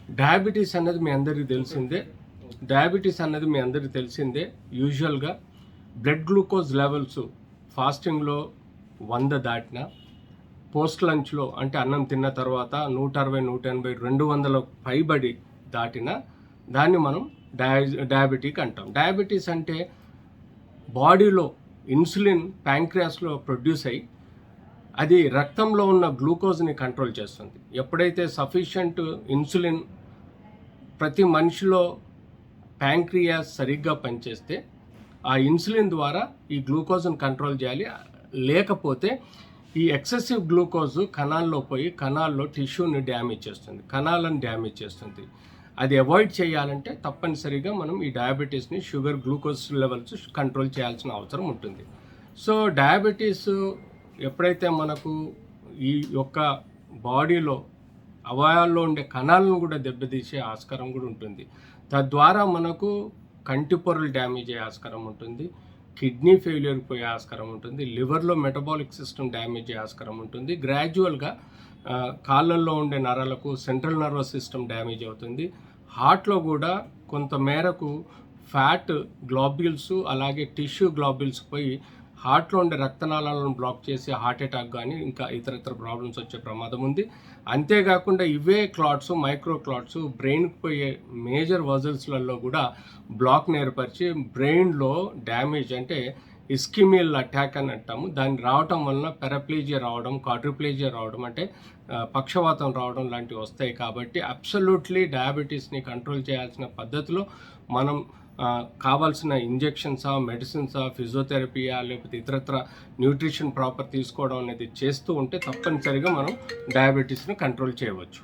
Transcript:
Diabetes అన్నది మీ అందరికీ తెలిసిందే. యూజువల్గా బ్లడ్ గ్లూకోజ్ లెవెల్స్ ఫాస్టింగ్లో 100 దాటిన, పోస్ట్ లంచ్లో అంటే అన్నం తిన్న తర్వాత 160, 180, 200 పైబడి దాటిన దాన్ని మనం డయాబెటిక్ అంటాం. డయాబెటీస్ అంటే బాడీలో ఇన్సులిన్ ప్యాంక్రియాస్లో ప్రొడ్యూస్ అయ్యి అది రక్తంలో ఉన్న గ్లూకోజ్ని కంట్రోల్ చేస్తుంది. ఎప్పుడైతే సఫిషియంట్ ఇన్సులిన్ ప్రతి మనిషిలో ప్యాంక్రియాస్ సరిగ్గా పనిచేస్తే ఆ ఇన్సులిన్ ద్వారా ఈ గ్లూకోజ్ని కంట్రోల్ చేయాలి. లేకపోతే ఈ ఎక్సెసివ్ గ్లూకోజ్ కణాల్లో పోయి కణాల్లో టిష్యూని కణాలను డ్యామేజ్ చేస్తుంది. అది అవాయిడ్ చేయాలంటే తప్పనిసరిగా మనం ఈ డయాబెటీస్ని షుగర్ గ్లూకోజ్ లెవెల్స్ కంట్రోల్ చేయాల్సిన అవసరం ఉంటుంది. సో డయాబెటీస్ ఎప్పుడైతే మనకు ఈ యొక్క బాడీలో అవయవాల్లో ఉండే కణాలను కూడా దెబ్బతీసే ఆస్కారం కూడా ఉంటుంది. తద్వారా మనకు కంటి పొరలు డ్యామేజ్ అయ్యే ఆస్కారం ఉంటుంది, కిడ్నీ ఫెయిల్యూర్ పోయే ఆస్కారం ఉంటుంది, లివర్లో మెటబాలిక్ సిస్టమ్ డ్యామేజ్ అయ్యే ఆస్కారం ఉంటుంది. గ్రాడ్యువల్గా కాళ్ళల్లో ఉండే నరాలకు సెంట్రల్ నర్వస్ సిస్టమ్ డ్యామేజ్ అవుతుంది. హార్ట్లో కూడా కొంత మేరకు ఫ్యాట్ గ్లోబ్యూల్స్ అలాగే టిష్యూ గ్లోబ్యూల్స్ పోయి హార్ట్లో ఉండే రక్తనాళాలను బ్లాక్ చేసి హార్ట్ అటాక్ కానీ ఇంకా ఇతర ప్రాబ్లమ్స్ వచ్చే ప్రమాదం ఉంది. అంతేకాకుండా ఇవే క్లాట్స్, మైక్రో క్లాట్స్ బ్రెయిన్కి పోయే మేజర్ వజల్స్లలో కూడా బ్లాక్ని ఏర్పరిచి బ్రెయిన్లో డ్యామేజ్ అంటే ఇస్కిమియల్ అటాక్ అని అంటాము. దాన్ని రావటం వలన పెరాప్లీజియా రావడం, క్వాడ్రిప్లీజియా రావడం అంటే పక్షవాతం రావడం లాంటివి వస్తాయి. కాబట్టి అబ్సల్యూట్లీ డయాబెటీస్ని కంట్రోల్ చేయాల్సిన పద్ధతిలో మనం కావాల్సిన ఇంజెక్షన్సా, మెడిసిన్సా, ఫిజియోథెరపీయా లేకపోతే ఇతరత్ర న్యూట్రిషన్ ప్రాపర్ తీసుకోవడం అనేది చేస్తూ ఉంటే తప్పనిసరిగా మనం డయాబెటీస్ని కంట్రోల్ చేయవచ్చు.